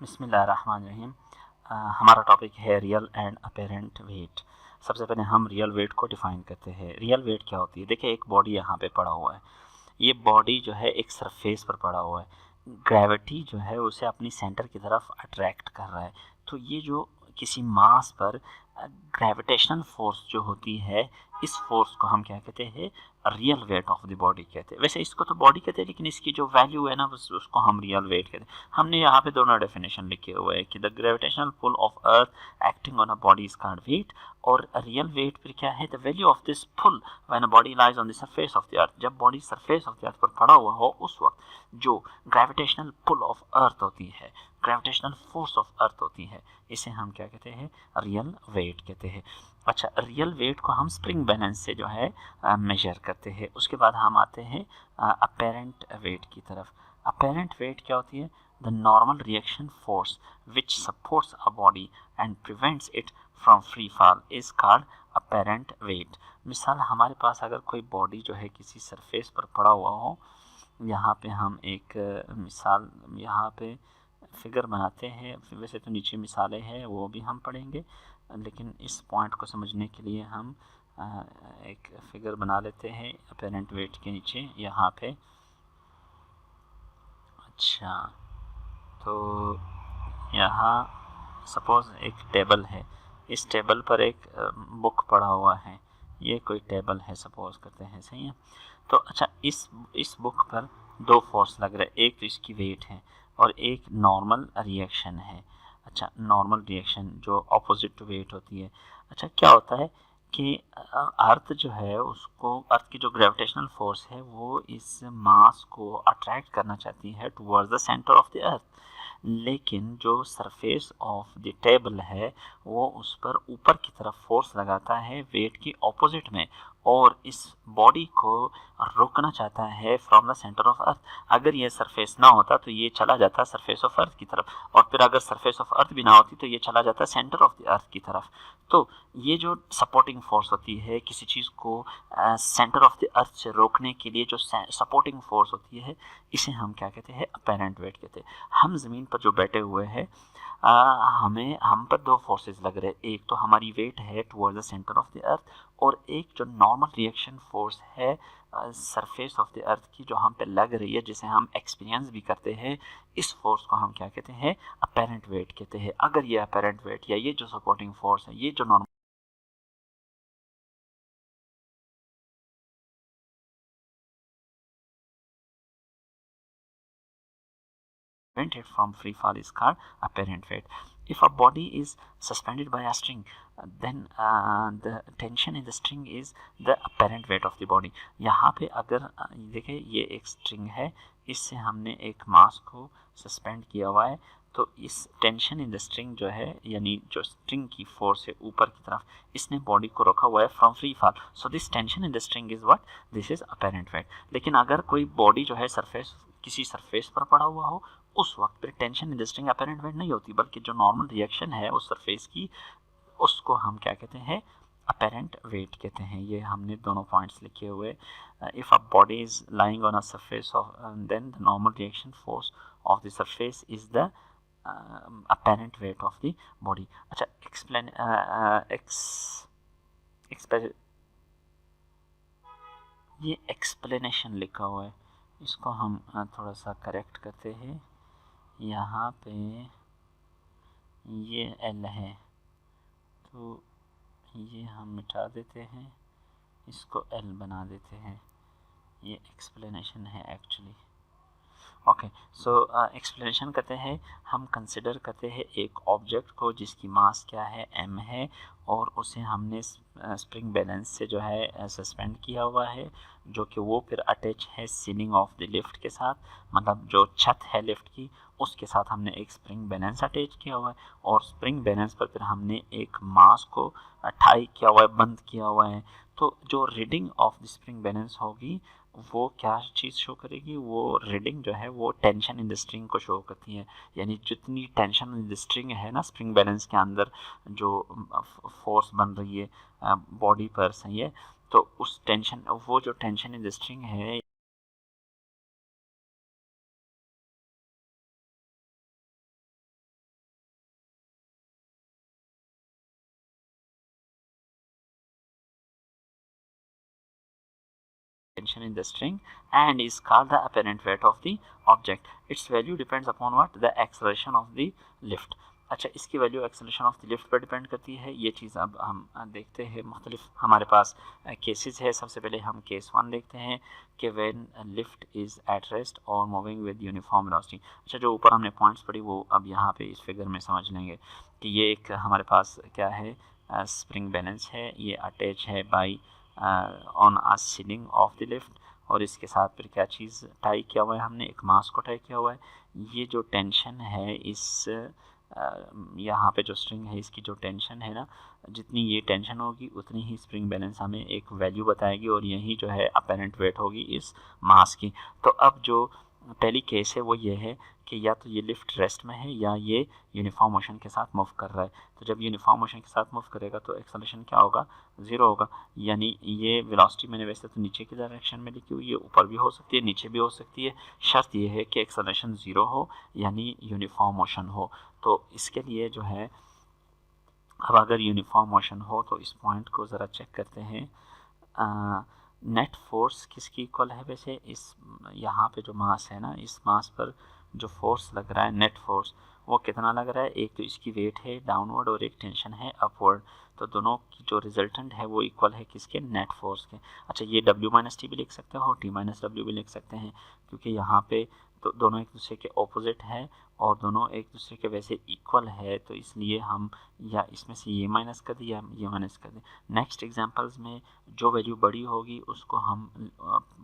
बिस्मिल्लाहिर्रहमानिर्रहीम। हमारा टॉपिक है रियल एंड अपेरेंट वेट। सबसे पहले हम रियल वेट को डिफाइन करते हैं। रियल वेट क्या होती है? देखिए, एक बॉडी यहाँ पे पड़ा हुआ है। ये बॉडी जो है एक सरफेस पर पड़ा हुआ है। ग्रेविटी जो है उसे अपनी सेंटर की तरफ अट्रैक्ट कर रहा है। तो ये जो किसी मास पर ग्रेविटेशनल फोर्स जो होती है, इस फोर्स को हम क्या कहते हैं? Real wait of the body कहते हैं। वैसे इसको तो बॉडी कहते हैं, लेकिन इसकी जो वैल्यू है ना, उसको हम रियल वेट कहते हैं। हमने यहाँ पे दोनों डेफिनेशन लिखे हुए हैं कि the gravitational pull of earth acting on a body is called weight, और रियल वेट फिर क्या है? The value of this pull when a body lies on the surface of the earth. जब body surface of the earth पर पड़ा हुआ हो, उस वक्त जो ग्रेविटेशनल पुल ऑफ अर्थ होती है, ग्रेविटेशनल फोर्स ऑफ अर्थ होती है, इसे हम क्या कहते हैं? रियल वेट कहते हैं। अच्छा, रियल वेट को हम स्प्रिंग बैलेंस से जो है मेजर करते हैं। उसके बाद हम आते हैं अपेरेंट वेट की तरफ। अपेरेंट वेट क्या होती है? The normal reaction force which supports a body and prevents it from free fall is called apparent wait. मिसाल, हमारे पास अगर कोई बॉडी जो है किसी सरफेस पर पड़ा हुआ हो, यहाँ पे हम एक मिसाल यहाँ पे फिगर बनाते हैं। वैसे तो नीचे मिसालें हैं, वो भी हम पढ़ेंगे, लेकिन इस पॉइंट को समझने के लिए हम एक फिगर बना लेते हैं अपेरेंट वेट के नीचे यहाँ पे। अच्छा, तो यहाँ सपोज एक टेबल है। इस टेबल पर एक बुक पड़ा हुआ है। ये कोई टेबल है सपोज करते हैं, सही है। तो अच्छा, इस बुक पर दो फोर्स लग रहे हैं। एक तो इसकी वेट है और एक नॉर्मल रिएक्शन है। अच्छा, नॉर्मल रिएक्शन जो अपोजिट टू वेट होती है। अच्छा, क्या होता है कि अर्थ जो है उसको, अर्थ की जो ग्रेविटेशनल फोर्स है वो इस मास को अट्रैक्ट करना चाहती है towards the centre of the अर्थ, लेकिन जो सरफेस ऑफ द टेबल है वो उस पर ऊपर की तरफ फोर्स लगाता है वेट की ऑपोजिट में, और इस बॉडी को रोकना चाहता है from the centre of earth. अगर ये सरफेस ना होता तो ये चला जाता सरफेस ऑफ अर्थ की तरफ, और फिर अगर सरफेस ऑफ अर्थ भी ना होती तो ये चला जाता सेंटर ऑफ द अर्थ की तरफ। तो ये जो सपोर्टिंग फोर्स होती है किसी चीज़ को सेंटर ऑफ द अर्थ से रोकने के लिए, जो सपोर्टिंग फोर्स होती है, इसे हम क्या कहते हैं? अपेरेंट वेट कहते हैं। हम ज़मीन पर जो बैठे हुए हैं, हमें हम पर दो फोर्सेस लग रहे हैं। एक तो हमारी वेट है toward the centre of the अर्थ, और एक जो नॉर्मल रिएक्शन फोर्स है सरफेस ऑफ द अर्थ की जो हम पे लग रही है, जिसे हम एक्सपीरियंस भी करते हैं। इस फोर्स को हम क्या कहते हैं? अपेरेंट वेट कहते हैं। अगर ये अपेरेंट वेट या ये जो सपोर्टिंग फोर्स है, ये जो normal prevented from free fall is called apparent weight. If a body is suspended by a string, then the tension in the string is the apparent weight of the body. यहाँ पे अगर देखिए, ये एक string है, इससे हमने एक मास को सस्पेंड किया हुआ है। तो इस टेंशन इन द स्ट्रिंग जो है, यानी जो स्ट्रिंग की फोर्स है ऊपर की तरफ, इसने बॉडी को रोका हुआ है from free fall. So this tension in the string is what? This is apparent wait. लेकिन अगर कोई बॉडी जो है सरफेस, किसी सरफेस पर पड़ा हुआ हो, उस वक्त पर tension in the string apparent wait नहीं होती, बल्कि जो नॉर्मल रिएक्शन है उस सरफेस की, उसको हम क्या कहते हैं? अपेरेंट वेट कहते हैं। ये हमने दोनों पॉइंट्स लिखे हुए। If a body is lying on a surface of, then the normal reaction force of the surface is the apparent weight of the body. अच्छा, एक्सप्लेन ये एक्सप्लेनेशन लिखा हुआ है, इसको हम थोड़ा सा करेक्ट करते हैं। यहाँ पे ये एल है, तो ये हम मिटा देते हैं, इसको एल बना देते हैं। ये एक्सप्लेनेशन है एक्चुअली। ओके, सो एक्सप्लेनेशन करते हैं। हम कंसिडर करते हैं एक ऑब्जेक्ट को जिसकी मास क्या है? m है, और उसे हमने स्प्रिंग बैलेंस से जो है सस्पेंड किया हुआ है, जो कि वो फिर अटैच है सीलिंग ऑफ द लिफ्ट के साथ। मतलब जो छत है लिफ्ट की, उसके साथ हमने एक स्प्रिंग बैलेंस अटैच किया हुआ है, और स्प्रिंग बैलेंस पर फिर हमने एक मास को टाई किया हुआ है, बंद किया हुआ है। तो जो reading of the spring balance होगी, वो क्या चीज़ शो करेगी? वो रीडिंग जो है वो टेंशन इन द स्ट्रिंग को शो करती है। यानी जितनी टेंशन इन द स्ट्रिंग है ना, स्प्रिंग बैलेंस के अंदर जो फोर्स बन रही है बॉडी पर, सही है, तो उस टेंशन, वो जो टेंशन इन द स्ट्रिंग है, tension in the string and is called the apparent weight of the object. Its value depends upon what? The acceleration of the lift. अच्छा, इसकी value acceleration of the lift पर depend करती है। ये चीज़ अब हम देखते हैं। मुख्तलिफ हमारे पास केसेस है। सबसे पहले हम केस 1 देखते हैं कि when lift is at rest और मूविंग विद यूनिफॉर्म वेलोसिटी। अच्छा, जो ऊपर हमने पॉइंट्स पढ़ी वो अब यहाँ पे इस फिगर में समझ लेंगे कि ये एक हमारे पास क्या है, स्प्रिंग बैलेंस है। ये अटैच है by on a ceiling of the lift और इसके साथ फिर क्या चीज़ टाई किया हुआ है, हमने एक मास को टाई किया हुआ है। ये जो टेंशन है इस यहाँ पे जो स्ट्रिंग है इसकी जो टेंशन है ना, जितनी ये टेंशन होगी उतनी ही स्प्रिंग बैलेंस हमें एक वैल्यू बताएगी और यही जो है अपेरेंट वेट होगी इस मास की। तो अब जो पहली केस है वो ये है कि या तो ये लिफ्ट रेस्ट में है या ये यूनिफॉर्म मोशन के साथ मूव कर रहा है। तो जब यूनिफॉर्म मोशन के साथ मूव करेगा तो एक्सेलरेशन क्या होगा, 0 होगा। यानी ये वेलोसिटी मैंने वैसे तो नीचे की डायरेक्शन में लिखी हुई है, ऊपर भी हो सकती है नीचे भी हो सकती है। शर्त ये है कि एक्सेलरेशन 0 हो यानी यूनिफॉर्म मोशन हो। तो इसके लिए जो है अब अगर यूनिफॉर्म मोशन हो तो इस पॉइंट को ज़रा चेक करते हैं। नेट फोर्स किसकी इक्वल है वैसे, इस यहाँ पे जो मास है ना, इस मास पर जो फोर्स लग रहा है नेट फोर्स वो कितना लग रहा है। एक तो इसकी वेट है डाउनवर्ड और एक टेंशन है अपवर्ड। तो दोनों की जो रिजल्टेंट है वो इक्वल है किसके, नेट फोर्स के। अच्छा, ये W माइनस टी भी लिख सकते हो, T माइनस डब्ल्यू भी लिख सकते हैं क्योंकि यहाँ पे तो दोनों एक दूसरे के ऑपोजिट है और दोनों एक दूसरे के वैसे इक्वल है। तो इसलिए हम या इसमें से ये माइनस कर दें या ये माइनस कर दें। नेक्स्ट एग्जांपल्स में जो वैल्यू बड़ी होगी उसको हम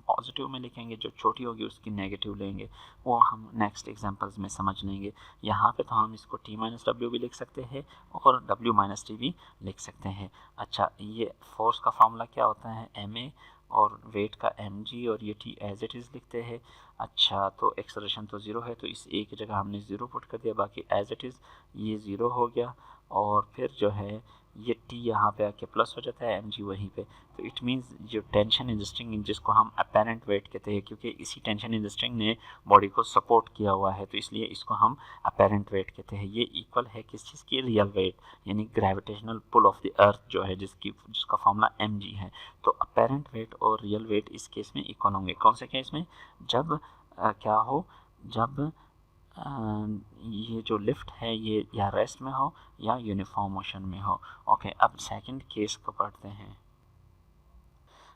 पॉजिटिव में लिखेंगे, जो छोटी होगी उसकी नेगेटिव लेंगे। वो हम नेक्स्ट एग्जांपल्स में समझ लेंगे। यहाँ पे तो हम इसको T माइनस डब्ल्यू भी लिख सकते हैं और W माइनस टी भी लिख सकते हैं। अच्छा, ये फोर्स का फॉर्मूला क्या होता है, ma और वेट का mg और ये T एज इट इज़ लिखते हैं। अच्छा, तो एक्सेलरेशन तो 0 है तो इस ए की जगह हमने 0 पुट कर दिया, बाकी एज इट इज़ ये 0 हो गया। और फिर जो है ये T यहाँ पे आके प्लस हो जाता है, mg वहीं पे। तो इट मीन्स जो टेंशन इन द स्ट्रिंग जिसको हम अपेरेंट वेट कहते हैं, क्योंकि इसी टेंशन इन द स्ट्रिंग ने बॉडी को सपोर्ट किया हुआ है तो इसलिए इसको हम अपेरेंट वेट कहते हैं। ये इक्वल है किस चीज़ की, रियल वेट यानी gravitational pull of the earth जो है जिसका फॉर्मूला mg है। तो अपेरेंट वेट और रियल वेट इस केस में इक्वल होंगे। कौन से केस में, जब क्या हो, जब ये जो लिफ्ट है ये या रेस्ट में हो या यूनिफॉर्म मोशन में हो। ओके, अब सेकंड केस को पढ़ते हैं।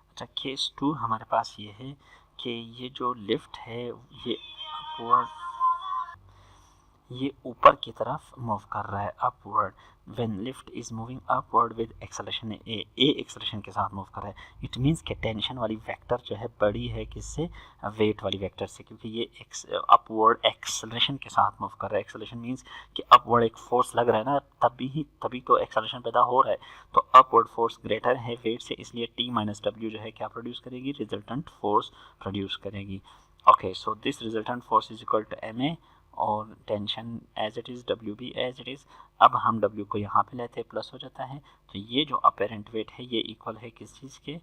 अच्छा, केस 2 हमारे पास ये है कि ये जो लिफ्ट है ये अपवर्ड, ये ऊपर की तरफ मूव कर रहा है upward. When lift is moving upward with acceleration A acceleration के साथ मूव कर रहा है। इट मींस कि टेंशन वाली वेक्टर जो है बड़ी है किससे, वेट वाली वेक्टर से, क्योंकि ये अपवर्ड एक्सेलरेशन के साथ मूव कर रहा है। एक्सेलरेशन मींस कि अपवर्ड एक फोर्स लग रहा है ना, तभी तो एक्सेलरेशन पैदा हो रहा है। तो अपवर्ड फोर्स ग्रेटर है वेट से, इसलिए T माइनस डब्ल्यू जो है क्या प्रोड्यूस करेगी, रिजल्टेंट फोर्स प्रोड्यूस करेगी। Okay, so this resultant force is equal to ma और tension as it is, W भी एज इट इज़। अब हम W को यहाँ पे लेते हैं, प्लस हो जाता है। तो ये जो अपेरेंट वेट है ये इक्वल है किस चीज़ के,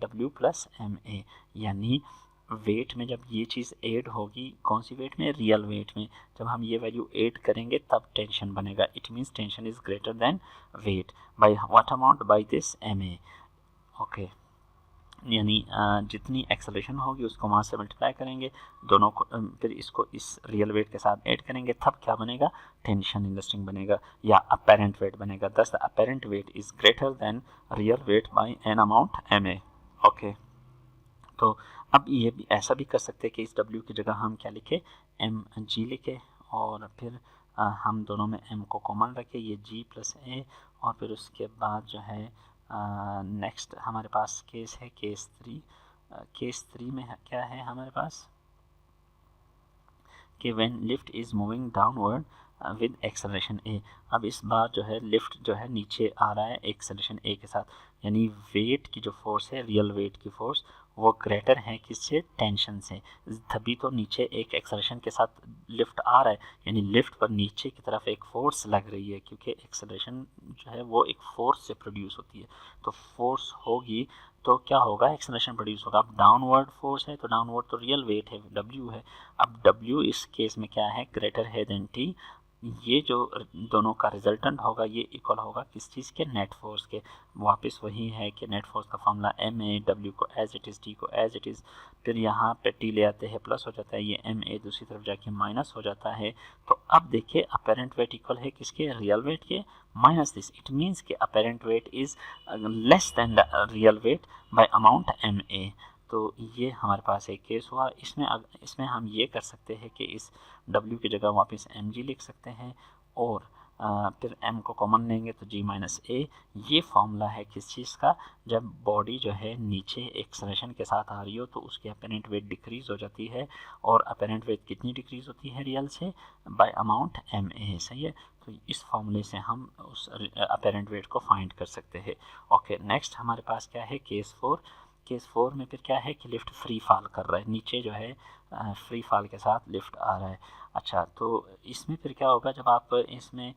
W प्लस ma। यानी वेट में जब ये चीज़ ऐड होगी, कौन सी वेट में, रियल वेट में, जब हम ये वैल्यू ऐड करेंगे तब टेंशन बनेगा। It means tension is greater than weight by what amount, by this ma। Okay, यानी जितनी एक्सेलरेशन होगी उसको मास से मल्टीप्लाई करेंगे, दोनों को फिर इसको इस रियल वेट के साथ ऐड करेंगे, तब क्या बनेगा, टेंशन इन द स्ट्रिंग बनेगा या अपेरेंट वेट बनेगा। दस the apparent weight is greater then real weight bye an amount ma। Okay, तो अब ये भी ऐसा भी कर सकते हैं कि इस W की जगह हम क्या लिखे, mg लिखे और फिर हम दोनों में m को कॉमन रखे, ये g प्लस a। और फिर उसके बाद जो है नेक्स्ट हमारे पास केस है केस 3। केस 3 में क्या है हमारे पास कि when lift is moving downward with acceleration A. अब इस बार जो है लिफ्ट जो है नीचे आ रहा है एक्सेलरेशन ए के साथ, यानी वेट की जो फोर्स है, रियल वेट की फोर्स वो ग्रेटर है किससे, टेंशन से। तभी तो नीचे एक एक्सेलरेशन के साथ लिफ्ट आ रहा है, यानी लिफ्ट पर नीचे की तरफ एक फोर्स लग रही है, क्योंकि एक्सेलरेशन जो है वो एक फोर्स से प्रोड्यूस होती है। तो फोर्स होगी तो क्या होगा, एक्सेलरेशन प्रोड्यूस होगा। अब डाउनवर्ड फोर्स है तो डाउनवर्ड तो रियल वेट है, W है। अब W इस केस में क्या है, ग्रेटर है देन T। ये जो दोनों का रिजल्टेंट होगा ये इक्वल होगा किस चीज़ के, नेट फोर्स के। वापस वही है कि नेट फोर्स का फॉर्मूला MA, W को एज इट इज़, T को एज इट इज़, फिर यहाँ पे T ले आते हैं प्लस हो जाता है, ये MA दूसरी तरफ जाके माइनस हो जाता है। तो अब देखिए अपेरेंट वेट इक्वल है किसके, रियल वेट के माइनस दिस। इट मीन्स कि apparent weight is less than the real weight by amount MA। तो ये हमारे पास एक केस हुआ। इसमें हम ये कर सकते हैं कि इस W की जगह वापस mg लिख सकते हैं और फिर m को कॉमन लेंगे तो g माइनस ए। ये फॉर्मूला है किस चीज़ का, जब बॉडी जो है नीचे एक्सलेशन के साथ आ रही हो तो उसकी अपेरेंट वेट डिक्रीज हो जाती है। और अपेरेंट वेट कितनी डिक्रीज होती है रियल से, बाय अमाउंट MA। सही है, तो इस फॉर्मूले से हम उस अपेरेंट वेट को फाइंड कर सकते हैं। ओके, नेक्स्ट हमारे पास क्या है, केस 4। केस 4 में फिर क्या है कि लिफ्ट फ्री फॉल कर रहा है, नीचे जो है फ्री फॉल के साथ लिफ्ट आ रहा है। अच्छा, तो इसमें फिर क्या होगा, जब आप इसमें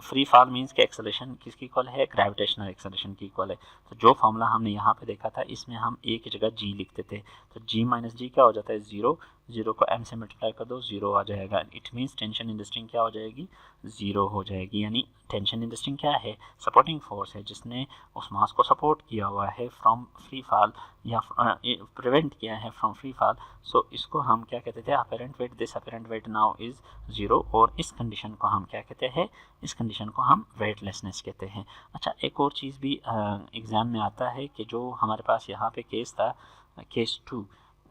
फ्री फॉल मीन्स कि एक्सेलरेशन किसकी इक्वल है, ग्रेविटेशनल एक्सेलरेशन की इक्वल है। तो जो फॉर्मूला हमने यहाँ पे देखा था इसमें हम ए की जगह जी लिखते थे, तो जी माइनस जी क्या हो जाता है, ज़ीरो। ज़ीरो को m से मल्टीप्लाई कर दो, ज़ीरो आ जाएगा। It means tension in the string क्या हो जाएगी, ज़ीरो हो जाएगी। यानी टेंशन इन द स्ट्रिंग क्या है, सपोर्टिंग फोर्स है जिसने उस मास को सपोर्ट किया हुआ है फ्रॉम फ्री फॉल, या प्रिवेंट किया है फ्रॉम फ्री फॉल। सो इसको हम क्या कहते थे, apparent wait. This apparent wait now is zero. और इस कंडीशन को हम क्या कहते हैं, इस कंडीशन को हम वेटलेसनेस कहते हैं। अच्छा, एक और चीज़ भी एग्ज़ाम में आता है कि जो हमारे पास यहाँ पे केस था, केस 2,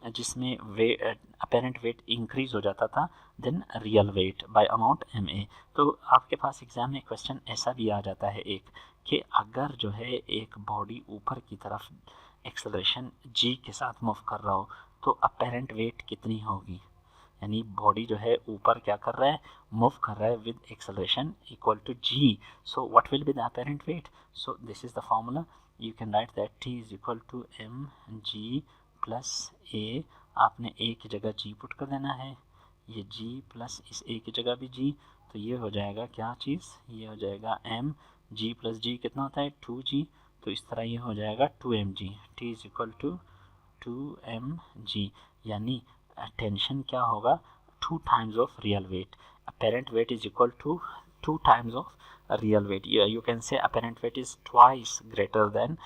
जिसमें अपेरेंट वेट इंक्रीज हो जाता था then real weight by amount MA। तो आपके पास एग्ज़ाम में क्वेश्चन ऐसा भी आ जाता है एक, कि अगर जो है एक बॉडी ऊपर की तरफ एक्सेलरेशन g के साथ मूव कर रहा हो तो अपेरेंट वेट कितनी होगी। यानी बॉडी जो है ऊपर क्या कर रहा है, मूव कर रहा है with acceleration equal to g। So what will be the apparent weight, so this is the formula. You can write that t is equal to mg plus a। आपने a की जगह g पुट कर देना है, ये g plus इस a की जगह भी g, तो ये हो जाएगा क्या चीज़, ये हो जाएगा m g प्लस g कितना होता है 2g। तो इस तरह ये हो जाएगा 2mg। t is equal to 2mg। यानी टेंशन क्या होगा, 2 times of real weight. Apparent weight is equal to 2 times of real weight. You can say apparent weight is twice greater than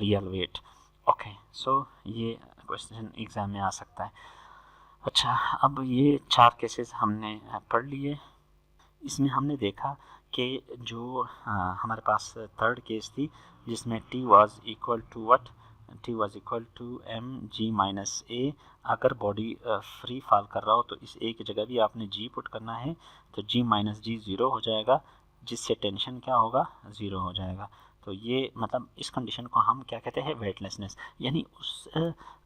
real weight. Okay, so ये question exam में आ सकता है। अच्छा, अब ये 4 केसेस हमने पढ़ लिए। इसमें हमने देखा कि जो हमारे पास थर्ड केस थी जिसमें t was equal to what, t was equal to mg minus a। अगर बॉडी फ्री फॉल कर रहा हो तो इस a की जगह भी आपने g पुट करना है, तो g माइनस जी ज़ीरो हो जाएगा, जिससे टेंशन क्या होगा, ज़ीरो हो जाएगा। तो ये मतलब इस कंडीशन को हम क्या कहते हैं, वेटलेसनेस। यानी उस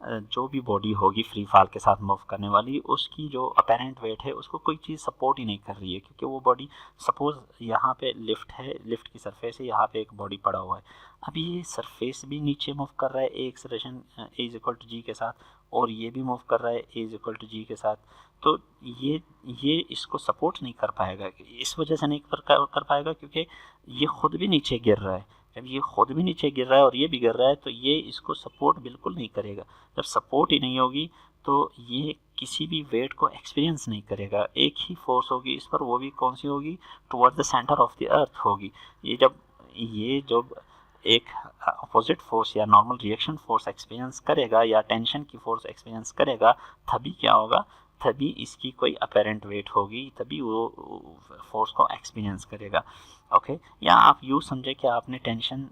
जो भी बॉडी होगी फ्री फॉल के साथ मूव करने वाली, उसकी जो अपेरेंट वेट है उसको कोई चीज़ सपोर्ट ही नहीं कर रही है, क्योंकि वो बॉडी, सपोज यहाँ पे लिफ्ट है, लिफ्ट की सरफेस है, यहाँ पे एक बॉडी पड़ा हुआ है। अभी ये सरफेस भी नीचे मूव कर रहा है A acceleration A is equal to G के साथ, और ये भी मूव कर रहा है A is equal to G के साथ। तो ये इसको सपोर्ट नहीं कर पाएगा। इस वजह से नहीं कर पाएगा क्योंकि ये खुद भी नीचे गिर रहा है। जब ये खुद भी नीचे गिर रहा है और ये भी गिर रहा है तो ये इसको सपोर्ट बिल्कुल नहीं करेगा। जब सपोर्ट ही नहीं होगी तो ये किसी भी वेट को एक्सपीरियंस नहीं करेगा। एक ही फोर्स होगी इस पर, वो भी कौन सी होगी, toward the centre of the अर्थ होगी। ये जब एक अपोजिट फोर्स या नॉर्मल रिएक्शन फोर्स एक्सपीरियंस करेगा या टेंशन की फोर्स एक्सपीरियंस करेगा, तभी क्या होगा, तभी इसकी कोई अपेरेंट वेट होगी, तभी वो फोर्स को एक्सपीरियंस करेगा। ओके, या आप यूँ समझे कि आपने टेंशन,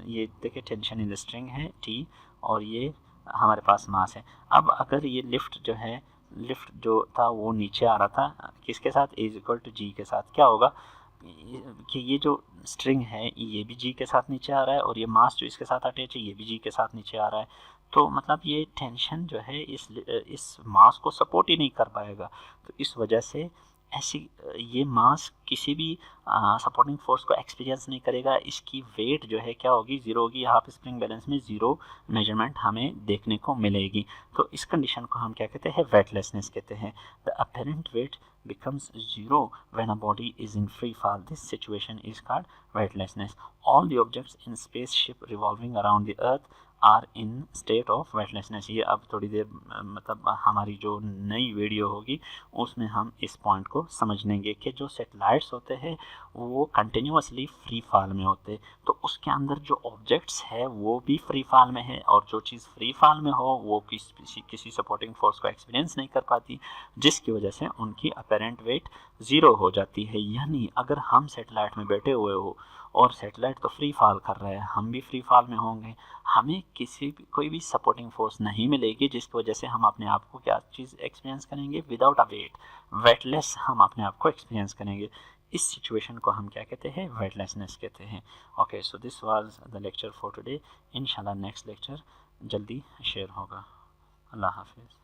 ये देखिए टेंशन इन द स्ट्रिंग है टी, और ये हमारे पास मास है। अब अगर ये लिफ्ट जो है, लिफ्ट जो था वो नीचे आ रहा था किसके साथ, ए इज इक्वल टू जी के साथ, क्या होगा कि ये जो स्ट्रिंग है ये भी जी के साथ नीचे आ रहा है, और ये मास जो इसके साथ अटैच है ये भी जी के साथ नीचे आ रहा है। तो मतलब ये टेंशन जो है इस मास को सपोर्ट ही नहीं कर पाएगा। तो इस वजह से ऐसी ये मास किसी भी सपोर्टिंग फोर्स को एक्सपीरियंस नहीं करेगा। इसकी वेट जो है क्या होगी, ज़ीरो होगी। यहाँ पे स्प्रिंग बैलेंस में ज़ीरो मेजरमेंट हमें देखने को मिलेगी। तो इस कंडीशन को हम क्या कहते हैं, वेटलेसनेस कहते हैं। The apparent wait becomes zero when a body is in free fall. This situation is called weightlessness. All the objects in spaceship revolving around the earth are in state of weightlessness. ये अब थोड़ी देर मतलब हमारी जो नई video होगी उसमें हम इस पॉइंट को समझ लेंगे कि जो सैटेलाइट्स होते हैं वो कंटिन्यूसली फ्री फॉल में होते, तो उसके अंदर जो ऑब्जेक्ट्स है वो भी फ्री फॉल में है, और जो चीज़ फ्री फॉल में हो वो किसी सपोर्टिंग फोर्स को एक्सपीरियंस नहीं कर पाती, जिसकी वजह से उनकी अपेरेंट वेट ज़ीरो हो जाती है। यानी अगर हम सैटेलाइट में बैठे हुए हो और सैटेलाइट तो फ्री फॉल कर रहा है, हम भी फ्री फॉल में होंगे, हमें कोई भी सपोर्टिंग फोर्स नहीं मिलेगी, जिसकी वजह से हम अपने आप को क्या चीज़ एक्सपीरियंस करेंगे, विदाउट अ वेट, वेटलेस हम अपने आप को एक्सपीरियंस करेंगे। इस सिचुएशन को हम क्या कहते हैं, वेटलेसनेस कहते हैं। Okay, so this was the lecture for today. इंशाल्लाह नेक्स्ट लेक्चर जल्दी शेयर होगा। अल्लाह हाफिज़।